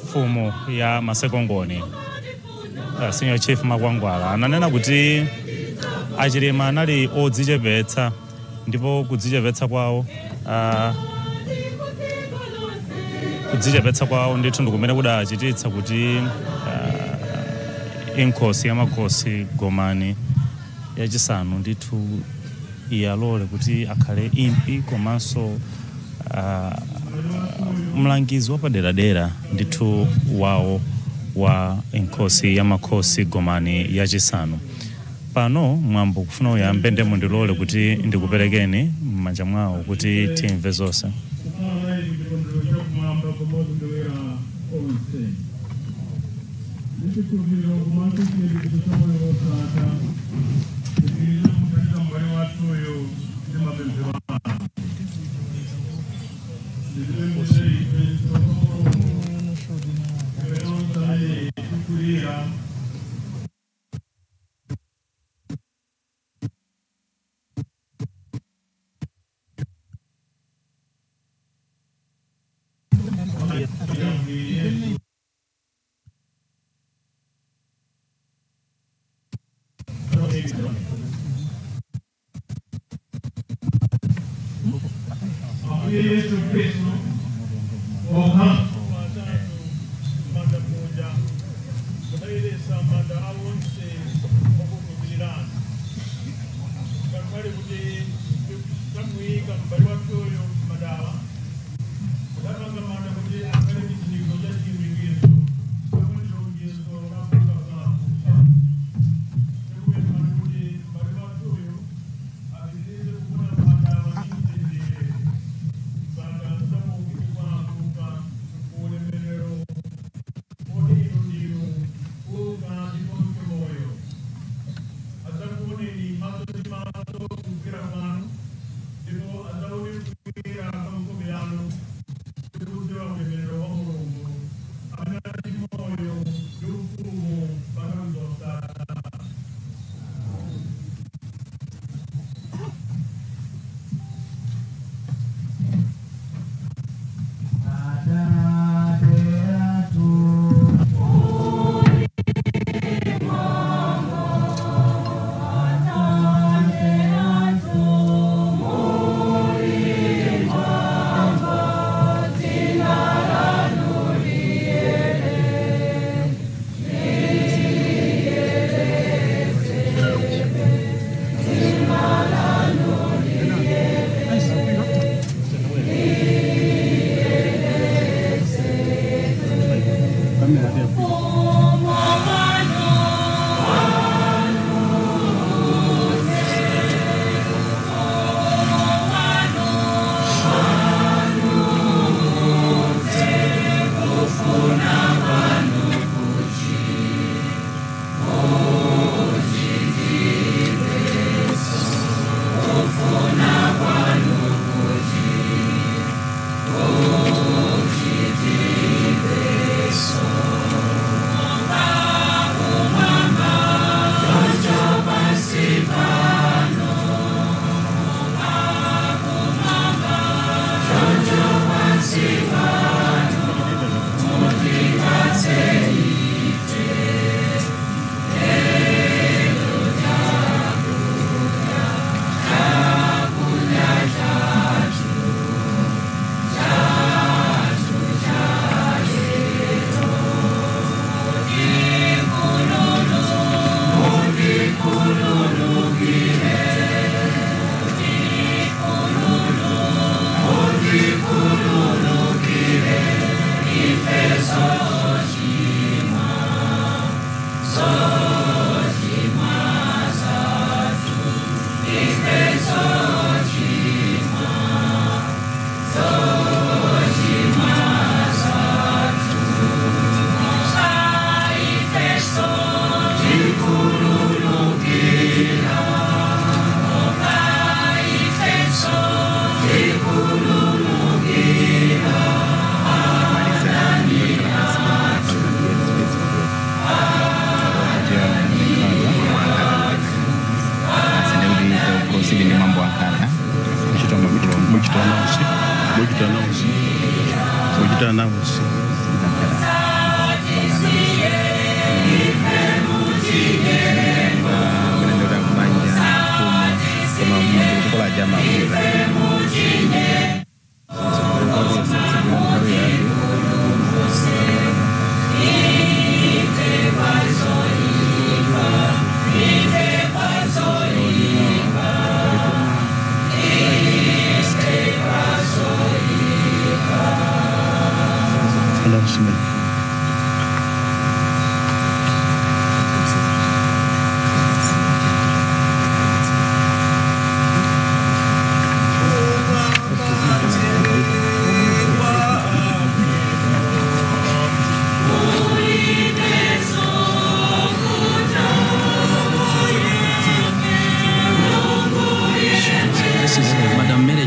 mfumu ya Masekongoni, Senior Chief Makwangwala, ananena kuti Chilima anali odzichepetsa ndipo kudzichepetsa kwawo ndithu ndikumene kudachititsa kuti inkhosi yamakhosi Gomani yachisanu ndithu iyalole kuti akhale impi komanso mlangizi wapaderadera ndithu wawo wa inkhosi yamakhosi Gomani yachisanu. Pano Mwambo kufuna uyambe ndemo ndilole kuti ndikuperekeni m'manja mwawo kuti timve zonse.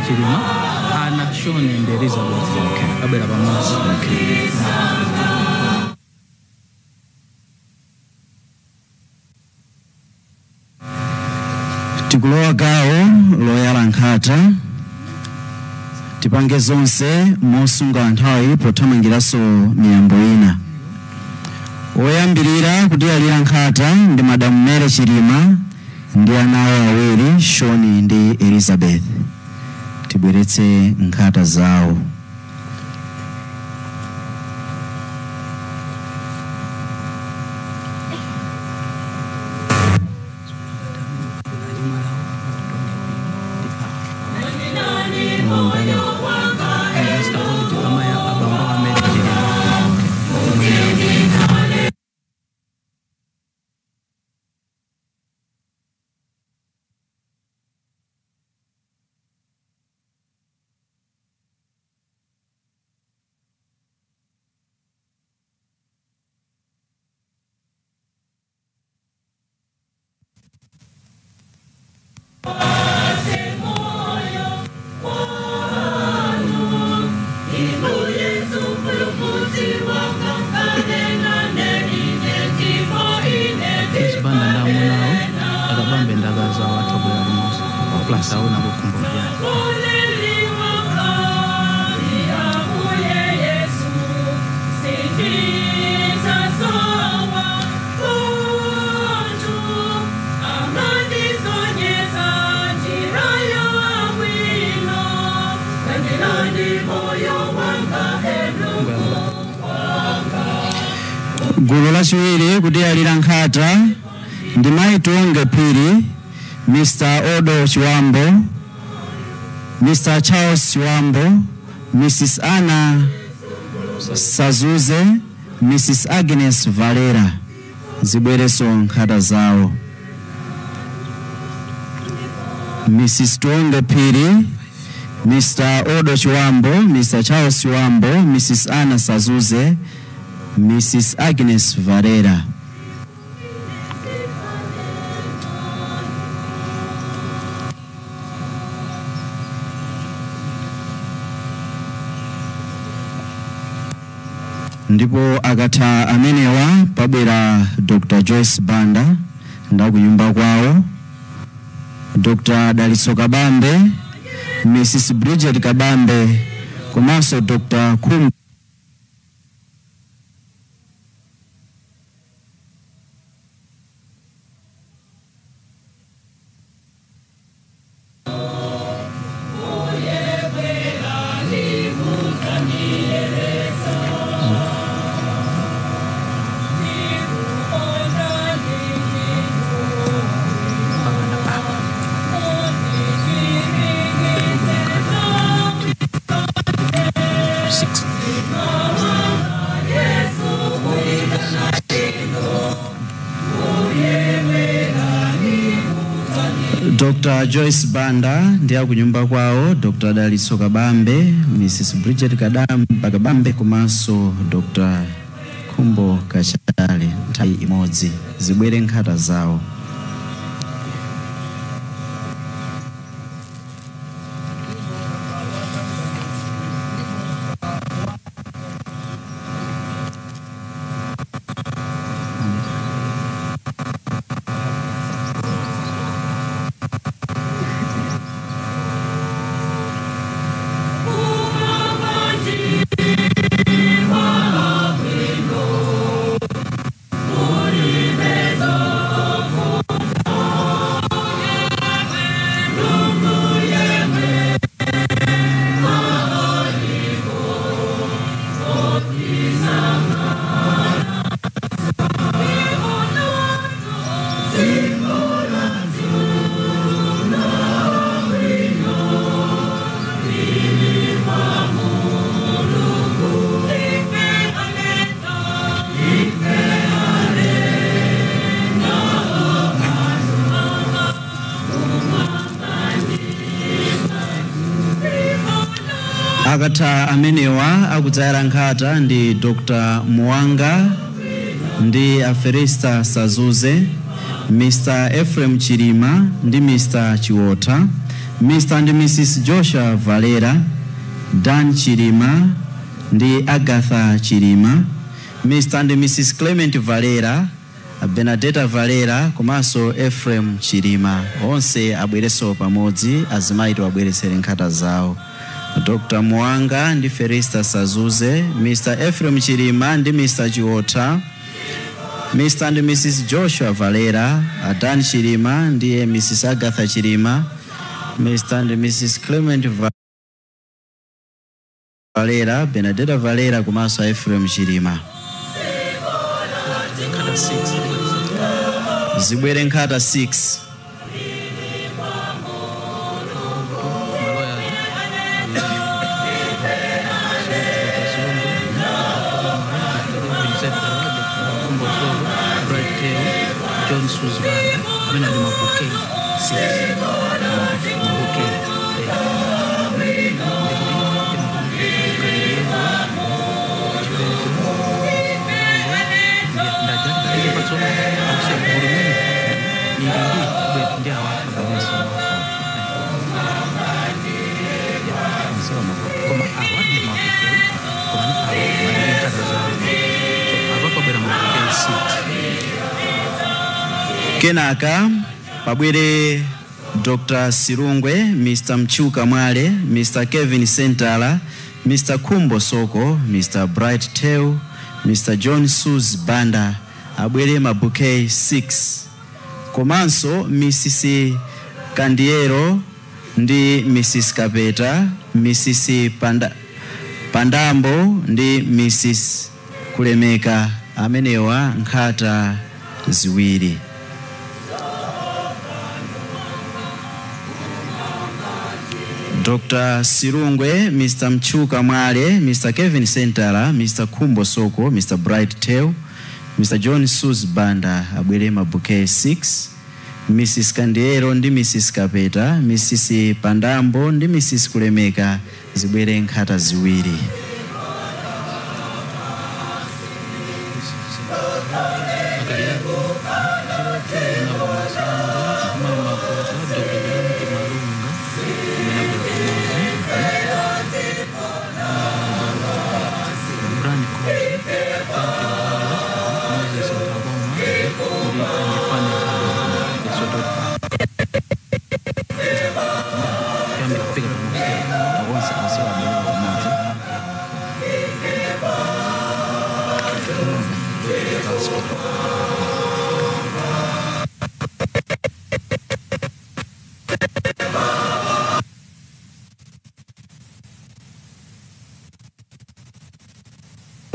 Chilima ana shown in the Elizabeth. Okay. Abela bamuzi. Okay. Tikulowa gawo loyala nkhata tipange zonse mosunga nthawi pothamangiranso miyambo ina. Oyambirira kutiyalira nkhata ndi Madam Mary Chilima ndi ana awo awiri Shoni ndi Elizabeth. Tibweretse nkhata zawo. Gulu lachiwiri kutiyalira nkhata ndi Maitonge Phiri, Mr. Odo Chiwambo, Mr. Charles Chiwambo, Mrs. Anna Sazuze, Mrs. Agnes Valera. Zibwereso nkhata zawo. Mrs. Tonge Phiri, Mr. Odo Chiwambo, Mr. Charles Chiwambo, Mrs. Anna Sazuze, Mrs. Agnes Valera. Ndipo akatha amenewa pabwera Dr. Joyce Banda ndakunyumba kwawo, Dr. Dalitso Kabambe, Mrs. Bridget Kabambe, komanso Dr. Kumbo. Dr. Joyce Banda ndiye kunyumba kwawo, Dr. Dalitso Kabambe, Mrs. Bridget Kabambe komanso Dr. Kumbo Kachale nthawi imodzi. Zibwere nkhata zawo. Oh Akatha amenewa akudzayira nkhata ndi Dr. Muwanga ndi Aferista Sazuze, Mr. Ephraim Chilima ndi Mr. Chiwotha, Mr. and Mrs. Joshua Valera, Dan Chilima ndi Agatha Chilima, Mr. and Mrs. Clement Valera, Benedetta Valera komanso Ephraim Chilima. Onse abwereso pamodzi, azimayi abweresere nkhata zawo. Dr. Muwanga ndi Ferista Sazuze, Mr. Ephraim Chilima ndi Mr. Chiwotha, Mr. and Mrs. Joshua Valera, Dan Chilima ndi Mrs. Agatha Chilima, Mr. and Mrs. Clement Valera, Benedetta Valera komanso Ephraim Chilima. Zibwere nkhata 6. Kenaka pabwere Dr. Sirungwe, Mr. Mchuka Mwale, Mr. Kevin Sentala, Mr. Kumbo Soko, Mr. Bright Teu, Mr. John Sus Banda, abwere mabouquet 6. Komanso Mrs. Kandiero ndi Mrs. Kapeta, Mrs. Pandambo ndi Mrs. Kulemeka. Amenewa nkhata ziwiri. Dr. Sirungwe, Mr. Mchuka Mwale, Mr. Kevin Sentala, Mr. Kumbo Soko, Mr. Bright Teu, Mr. John Sus Banda, abwere mabouquet 6. Mrs. Kandiero ndi Mrs. Kapeta, Mrs. Pandambo ndi Mrs. Kulemeka, zibwere nkhata ziwiri.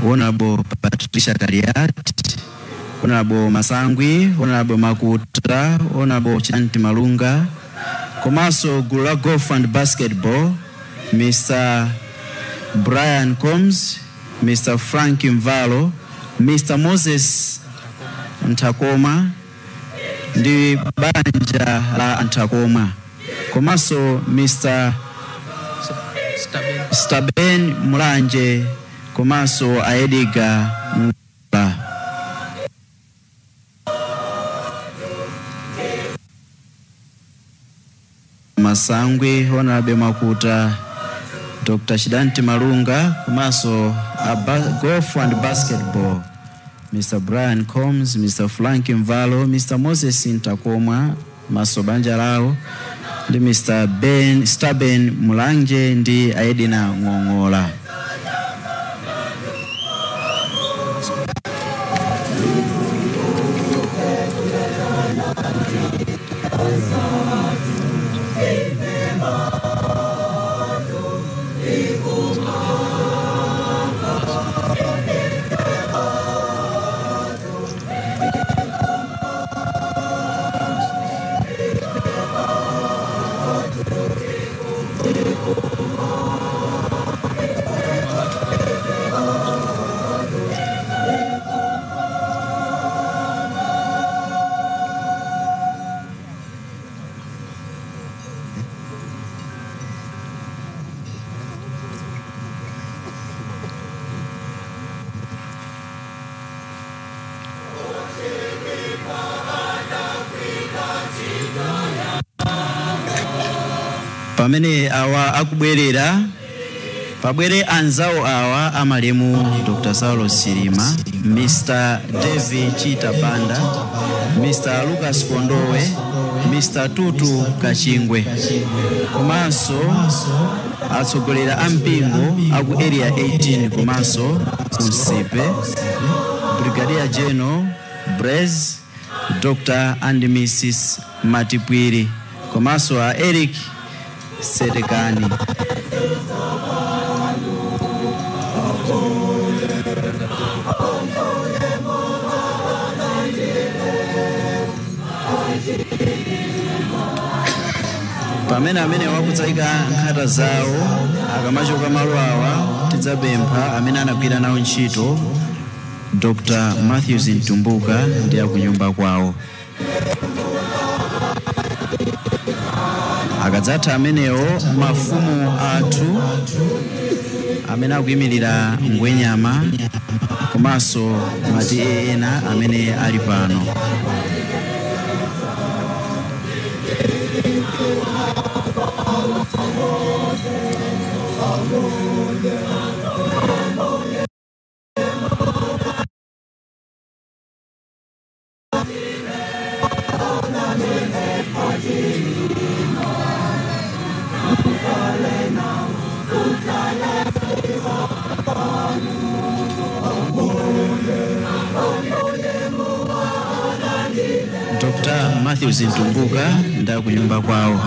Honorable Patricia Kariat, Honorable Masangwi, Honorable Makuta, Honorable Chanti Malunga, komanso Gula Golf and Basketball, Mr. Brian Combs, Mr. Frank Mvalo, Mr. Moses Ntakoma, ndi banja la Ntakoma, komanso Mr. Staben Mulanje, komanso Aediga Mula. Masangwi, Honorable Makuta, Dr. Shidanti Malunga, komanso Golf and Basketball, Mr. Brian Combs, Mr. Frank Mvalo, Mr. Moses Ntakoma, maso banja lao, ndi Mr. Staben Mulanje ndi Aedina Ngongola. Pamene awa akubwerera pabwere anzawo awa amalemu Dr. Saulo Chilima, Mr. David Chita Banda, Mr. Lucas Kondowe, Mr. Tutu Kachingwe. Komanso atsogolera ampingo aku area 18 komanso Nsipe, Brigadier General Brez, Dr. and Mrs. Matipwiri, komanso a Eric Setekani. Pamene amene wakutsaika nkhata zawo akamachoka malo awa tidzapempha amene anagwira nawo ntchito Dr. Matthews Ntumbuka ndi akunyumba kwawo. Akadzatha amenewo mafumu athu amene akuyimirira Ngwenyama komanso mati ena amene ali pano. Dr. Matthews Ntumbuka nda kunyumba kwawo.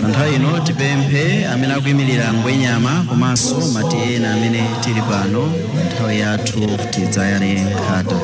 Nthawi ino tipemphe amene akuyimirira Ngwenyama komanso mati ena amene tili pano nthawi yathu tidzayale nkhata.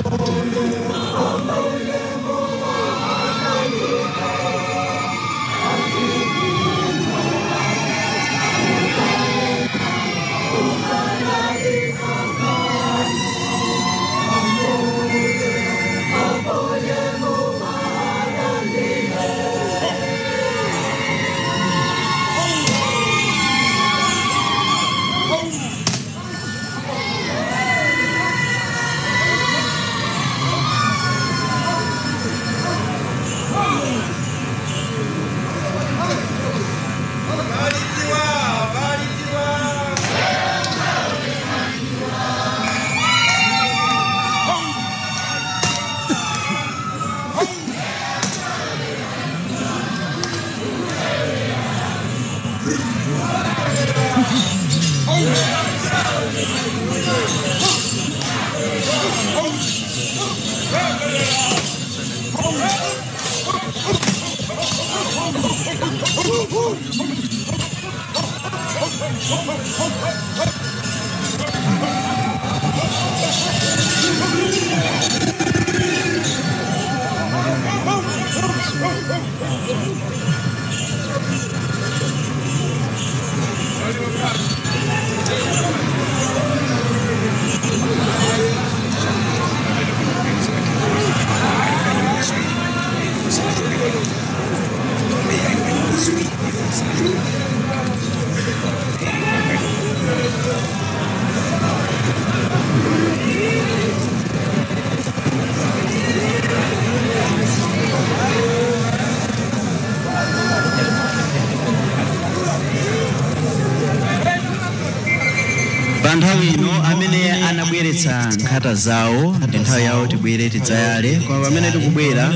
Nthawi ino amene anabweretsa nkhata zawo ndi nthawi yawo tibwere tidzayale. Koma pamene tikubwera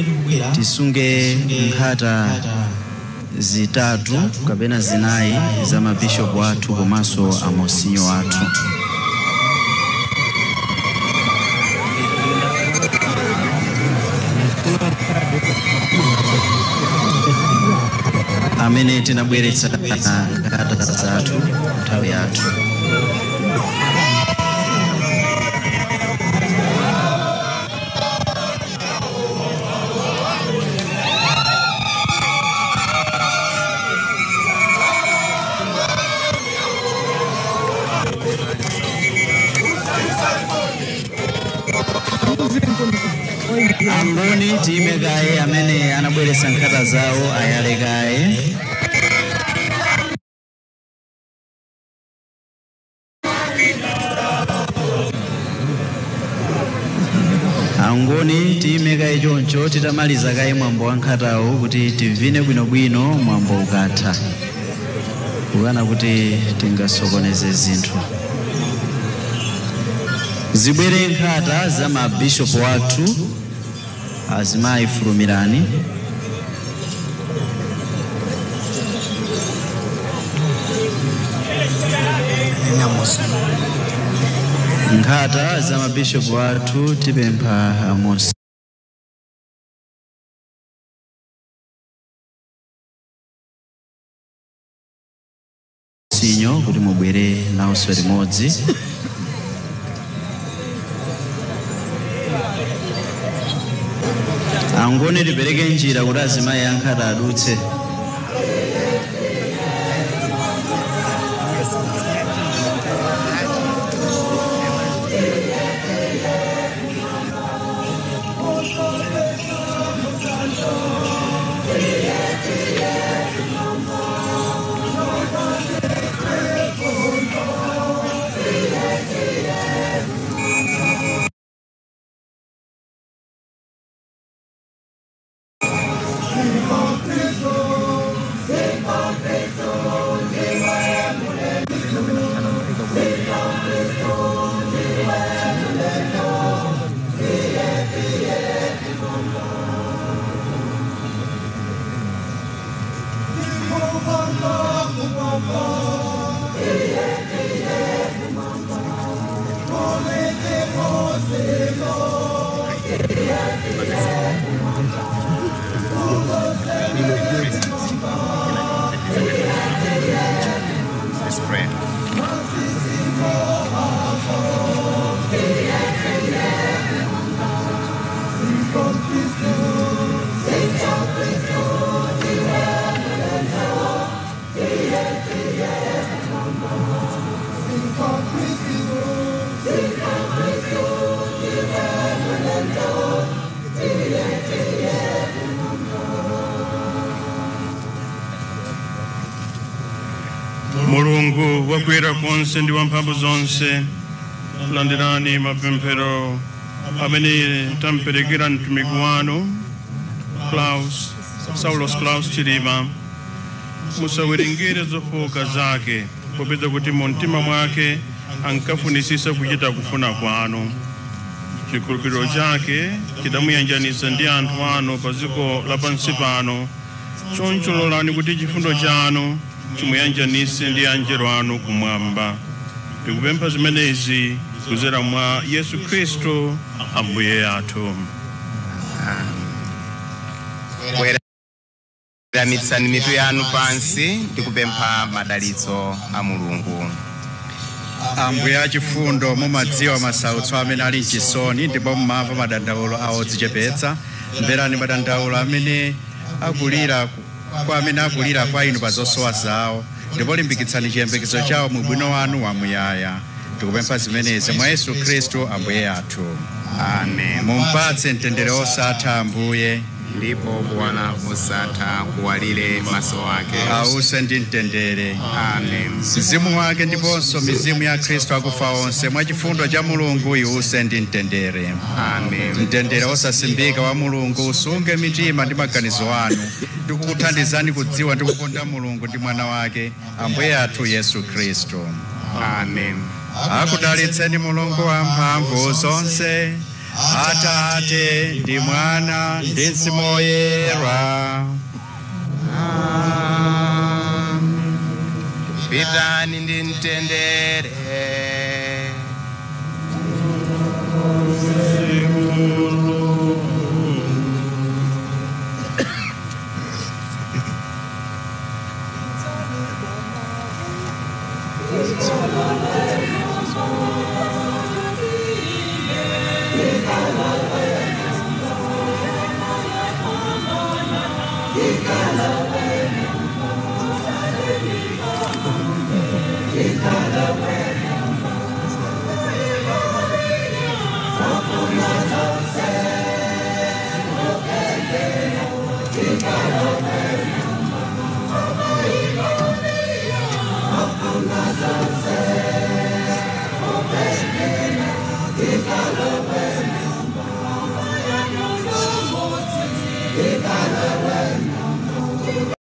tisunge nkhata zitatu kapena zinayi za mabishopu athu komanso amosinyo athu. Amene tinabweretsa nkhata zathu nthawi yathu. Angoni time kaye amene anabweretsa nkhata zawo ayale kaye. Angoni time kaye choncho titamaliza kaye mwambo wa nkhatawo kuti tivine bwinobwino mwambo ukatha. Kukana kuti tingasokoneze zinthu. Zibwere nkhata za mabishopu wathu azimayi fulumirani. Nkhata za mabishopu wathu tipempha Amos. Sinyo kuti mubwere nawonso limodzi. Angoni tipereke njira kuti azimayi ankhata adutse. Mulungu wakwera konse ndi wamphamvu zonse, landirani mapemphero amene tamperekera mtumiki wanu Saulos Klaus Chilima. Musawerengere zofoka zake, popeza kuti mu mtima mwake ankafunisisa kuchita kufuna kwanu. Chikhulupiriro chake chidamuyanjanitsa ndi anthu anu pa dziko lapansi pano. Choncho lolani kuti chifundo chanu chimuyanjanitse ndi angelo anu kumwamba. Tikupempha zimenezi kudzera mwa Yesu Kristo Ambuye athu. Weramitsani mitu yanu pansi ndikupempha madalitso a Mulungu. Ambuye achifundo mumadziwa masautso amene ali mchisoni ndipo mumamva madandaulo awo odzichepetsa. Mverani madandaulo amene akulira kwa inu pa zosowa zawo, ndipo limbikitsani chiyembekezo chawo mu bwino wanu wamuyaya. Tikupempha zimenezi mwa Yesu Kristo Ambuye athu. Amen. Mumpatse mtendere osatha Ambuye, ndipo kuwala kosatha kuwalire maso ake. ause ndi mtendere. Amen. Mzimu wake ndiponso mizimu ya Kristo akufa onse mwa chifundo cha Mulungu iuse ndi mtendere. Amen. Mtendere osasimbika wa Mulungu usunge mitima ndi maganizo anu, ndikukuthandizani kudziwa ndi kukonda Mulungu ndi mwana wake Ambuye athu Yesu Kristo. Amen. Akudalitseni Mulungu wamphamvu zonse, Atate ndi Mwana ndi Mzimu Woyera. Pitani ndi mtendere.